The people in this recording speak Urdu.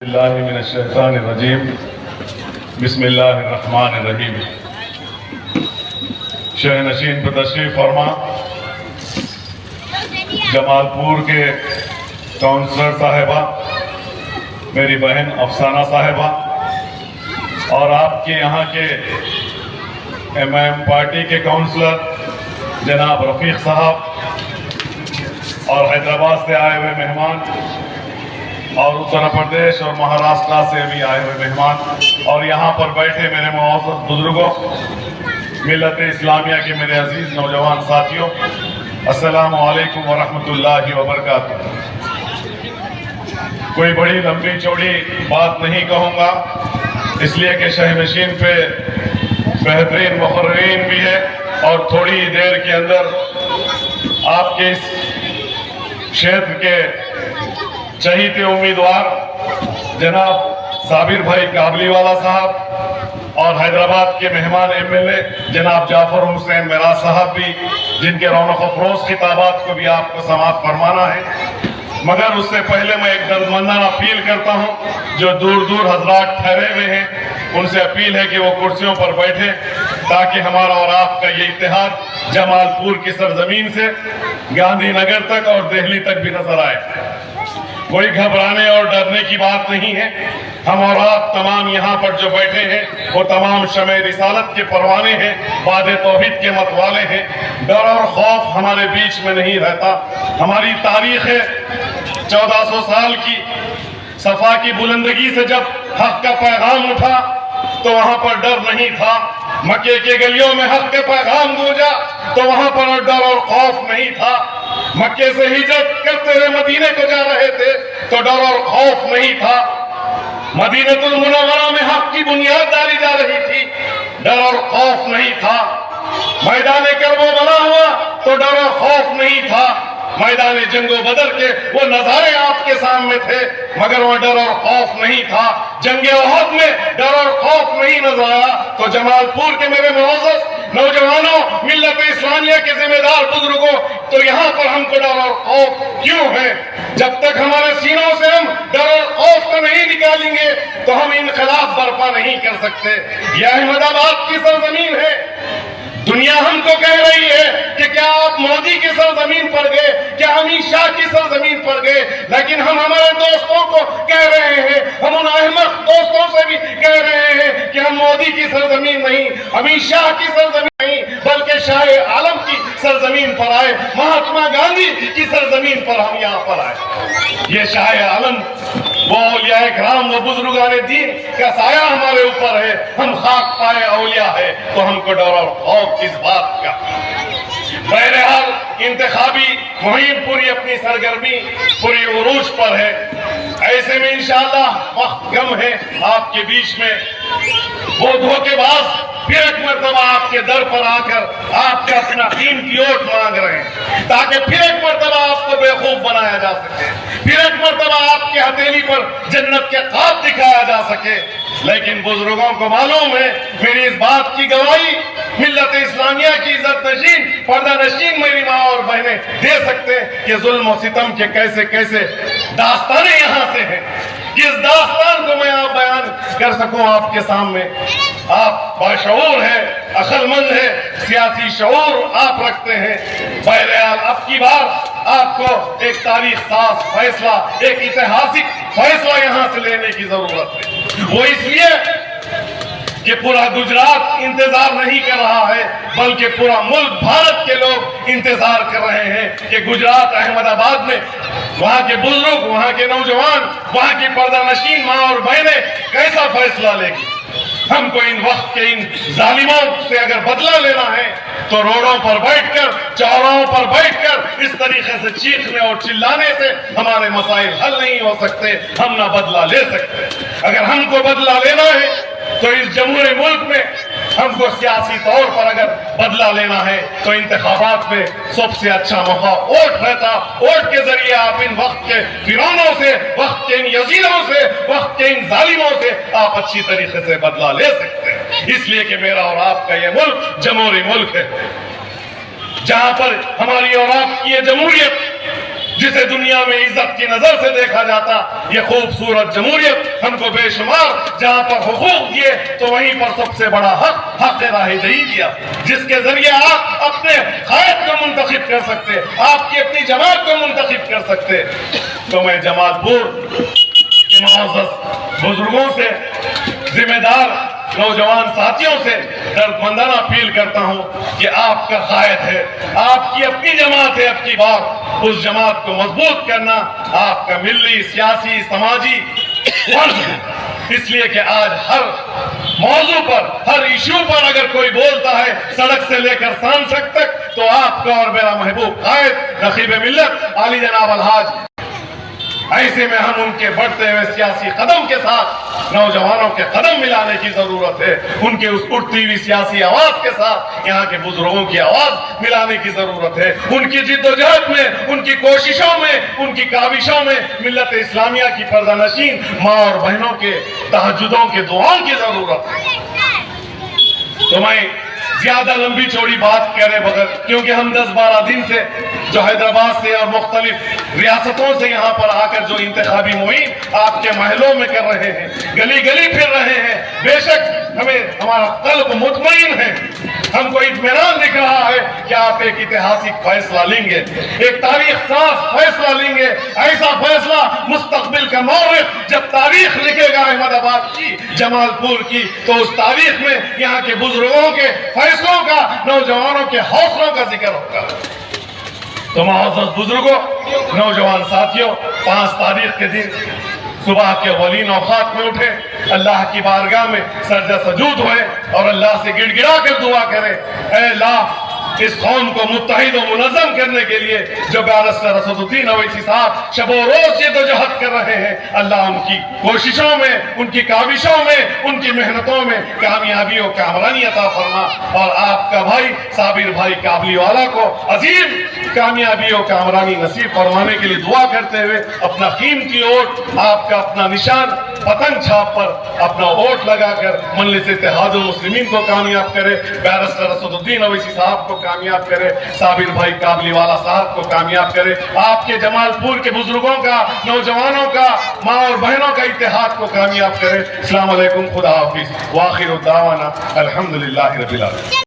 اللہ من الشیطان الرجیم بسم اللہ الرحمن الرحیم۔ شہر نشین پر تشریف فرما جمال پور کے کونسلر صاحبہ، میری بہن افسانہ صاحبہ، اور آپ کے یہاں کے ایم پارٹی کے کونسلر جناب رفیق صاحب، اور حیدرآباد سے آئے ہوئے مہمان، اور اتر پردیش اور مہاراشٹر سے بھی آئے ہوئے مہمان، اور یہاں پر بیٹھے میرے معزز بزرگوں، ملت اسلامیہ کے میرے عزیز نوجوان ساتھیوں، السلام علیکم ورحمۃ اللہ وبرکاتہ۔ کوئی بڑی لمبی چوڑی بات نہیں کہوں گا، اس لیے کہ شہر نشین پہ بہترین مقررین بھی ہے، اور تھوڑی دیر کے اندر آپ کے اس شہر کے چہیتے امیدوار جناب صابر بھائی کابلی والا صاحب، اور حیدرآباد کے مہمان ایم ایل اے جناب جعفر حسین میراث صاحب بھی، جن کے رونق افروز خطابات کو بھی آپ کو سماعت فرمانا ہے۔ مگر اس سے پہلے میں ایک دردمندانہ اپیل کرتا ہوں، جو دور دور حضرات ٹھہرے ہوئے ہیں، ان سے اپیل ہے کہ وہ کرسیوں پر بیٹھے، تاکہ ہمارا اور آپ کا یہ اتحاد جمال پور کی سرزمین سے گاندھی نگر تک اور دہلی تک بھی نظر آئے۔ کوئی گھبرانے اور ڈرنے کی بات نہیں ہے۔ ہم اور آپ تمام یہاں پر جو بیٹھے ہیں وہ تمام شمع رسالت کے پروانے ہیں، باد توحید کے متوالے ہیں۔ ڈر اور خوف ہمارے بیچ میں نہیں رہتا۔ ہماری تاریخ ہے 1400 سال کی، صفا کی بلندگی سے جب حق کا پیغام اٹھا تو وہاں پر ڈر نہیں تھا۔ مکے کے گلیوں میں حق کا پیغام گونجا تو وہاں پر ڈر اور خوف نہیں تھا۔ مکے سے ہجرت کرتے ہوئے مدینے کو جا رہے تھے تو ڈر اور خوف نہیں تھا۔ مدینۃ المنورہ میں حق کی بنیاد ڈالی جا رہی تھی، ڈر اور خوف نہیں تھا۔ میدان کرب و بلا ہوا تو ڈر اور خوف نہیں تھا۔ میدان جنگ و بدر کے وہ نظارے آپ کے سامنے تھے، مگر وہ ڈر اور خوف نہیں تھا۔ جنگ احد میں ڈر اور خوف نہیں نظر آیا۔ تو جمال پور کے میرے معزز نوجوانوں، ملت اسلامیہ کے ذمہ دار بزرگوں، تو یہاں پر ہم کو ڈر اور خوف کیوں ہے؟ جب تک ہمارے سینوں سے ہم ڈر اور خوف کو نہیں نکالیں گے تو ہم انقلاب برپا نہیں کر سکتے۔ یہ احمد آباد کی سرزمین ہے۔ دنیا ہم کو کہہ رہی ہے کہ کیا آپ مودی کی سرزمین پر گئے، کیا امت شاہ کی سرزمین پر گئے، لیکن ہم ہمارے دوستوں کو کہہ رہے ہیں، ہم ان احمق دوستوں سے بھی کہہ رہے ہیں کہ ہم مودی کی سرزمین نہیں، امت شاہ کی سرزمین نہیں، بلکہ شاہ عالم کی سرزمین پر آئے، مہاتما گاندھی کی سرزمین پر ہم یہاں پر آئے۔ یہ شاہ عالم، وہ اولیاء کرام، وہ بزرگان دین کا سایہ ہمارے اوپر ہے۔ ہم خاک پائے اولیاء ہے تو ہم کو ڈر اور خوف کس بات کا؟ بہرحال انتخابی مہم پوری اپنی سرگرمی پوری عروج پر ہے۔ ایسے میں انشاءاللہ وقت کم ہے، آپ کے بیچ میں وہ دھوکے باز پھر ایک مرتبہ آپ کے در پر آ کر آپ کا اپنا قیمتی ووٹ مانگ رہے ہیں، تاکہ پھر ایک مرتبہ آپ کو بیوقوف بنایا جا سکے، پھر ایک مرتبہ آپ کی ہتھیلی پر جنت کے خواب دکھایا جا سکے۔ لیکن بزرگوں کو معلوم ہے، میری اس بات کی گواہی ملت اسلامیہ کی عزت نشین، پردہ نشین میری ماں اور بہنیں دے سکتے کہ ظلم و ستم کے کیسے کیسے داستانیں یہاں سے ہیں۔ کس داستان کو میں آپ بیان کر سکوں آپ کے سامنے؟ آپ باشعور ہیں، عقل مند ہیں، سیاسی شعور آپ رکھتے ہیں۔ بہرحال اب کی بار آپ کو ایک تاریخ ساز فیصلہ، ایک اتہاسک فیصلہ یہاں سے لینے کی ضرورت ہے۔ وہ اس لیے کہ پورا گجرات انتظار نہیں کر رہا ہے، بلکہ پورا ملک بھارت کے لوگ انتظار کر رہے ہیں کہ گجرات احمد آباد میں وہاں کے بزرگ، وہاں کے نوجوان، وہاں کی پردہ نشین ماں اور بہنیں کیسا فیصلہ لے گی۔ ہم کو ان وقت کے ان ظالموں سے اگر بدلہ لینا ہے تو روڈوں پر بیٹھ کر، چوراہوں پر بیٹھ کر اس طریقے سے چیخنے اور چلانے سے ہمارے مسائل حل نہیں ہو سکتے، ہم نہ بدلہ لے سکتے۔ اگر ہم کو بدلہ لینا ہے تو اس جمہوری ملک میں ہم کو سیاسی طور پر اگر بدلہ لینا ہے تو انتخابات میں سب سے اچھا موقع ووٹ رہتا۔ ووٹ کے ذریعے آپ ان وقت کے فرعونوں سے، وقت کے ان یزیدوں سے، وقت کے ان ظالموں سے آپ اچھی طریقے سے بدلہ لے سکتے ہیں۔ اس لیے کہ میرا اور آپ کا یہ ملک جمہوری ملک ہے، جہاں پر ہماری اور آپ کی یہ جمہوریت جسے دنیا میں عزت کی نظر سے دیکھا جاتا، یہ خوبصورت جمہوریت ہم کو بے شمار جہاں پر حقوق دیے تو وہیں پر سب سے بڑا حق راہ دہی دیا، جس کے ذریعے آپ اپنے قائد کو منتخب کر سکتے، آپ کی اپنی جماعت کو منتخب کر سکتے۔ تو میں جمال پور کے معزز بزرگوں سے، ذمہ دار نوجوان ساتھیوں سے دردمندانہ اپیل کرتا ہوں کہ آپ کا قائد ہے، آپ کی اپنی جماعت ہے، اب کی بار اس جماعت کو مضبوط کرنا آپ کا ملی، سیاسی، سماجی فرض ہے۔ اس لیے کہ آج ہر موضوع پر، ہر ایشو پر اگر کوئی بولتا ہے سڑک سے لے کر سانسد تک، تو آپ کا اور میرا محبوب قائد رقیب ملت عالی جناب الحاج، ایسے میں ہم ان کے بڑھتے ہوئے سیاسی قدم کے ساتھ نوجوانوں کے قدم ملانے کی ضرورت ہے، ان کے اس اٹھتی ہوئی سیاسی آواز کے ساتھ یہاں کے بزرگوں کی آواز ملانے کی ضرورت ہے، ان کی جد و جہد میں، ان کی کوششوں میں، ان کی کاوشوں میں ملت اسلامیہ کی پردہ نشین ماں اور بہنوں کے تہجدوں کے دعاؤں کی ضرورت ہے۔ تو میں زیادہ لمبی چوڑی بات کرے بغیر، کیونکہ ہم 10-12 دن سے جو حیدرآباد سے اور مختلف ریاستوں سے یہاں پر آ کر جو انتخابی مہم آپ کے محلوں میں کر رہے ہیں، گلی گلی پھر رہے ہیں، بے شک ہمارا قلب مطمئن ہے، ہم کو اطمینان دکھ رہا ہے کہ آپ ایک اتہاسک فیصلہ لیں گے، ایک تاریخ ساز فیصلہ لیں گے، ایسا فیصلہ مستقبل کا مورخ جب تاریخ لکھے گا احمد آباد کی، جمال پور کی، تو اس تاریخ میں یہاں کے بزرگوں کے فیصلوں کا، نوجوانوں کے حوصلوں کا ذکر ہوگا۔ تو معزز بزرگوں، نوجوان ساتھیوں، 5 تاریخ کے دن صبح کے اولین اوقات میں اٹھے، اللہ کی بارگاہ میں سجدہ سجود ہوئے اور اللہ سے گڑ گڑا کر دعا کرے، اے اللہ اس قوم کو متحد و منظم کرنے کے لیے جو بیرسٹر اسد الدین اویسی صاحب شب و روز جدوجہد کر رہے ہیں، اللہ ان کی کوششوں میں، ان کی کاوشوں میں، ان کی محنتوں میں کامیابی و کامرانی عطا فرما، اور آپ کا بھائی صابر بھائی کابلی والا کو عظیم کامیابی و کامرانی نصیب فرمانے کے لیے دعا کرتے ہوئے اپنا قیمتی ووٹ، آپ کا اپنا نشان پتنگ چھاپ پر اپنا ووٹ لگا کر مجلس اتحاد المسلمین کو کامیاب کرے، بیرسٹر اسد الدین اویسی صاحب کو کامیاب کرے، صابر بھائی کابلی والا صاحب کو کامیاب کرے، آپ کے جمال پور کے بزرگوں کا، نوجوانوں کا، ماں اور بہنوں کا اتحاد کو کامیاب کرے۔ السلام علیکم، خدا حافظ، وآخر دعوانا الحمدللہ رب العالمین۔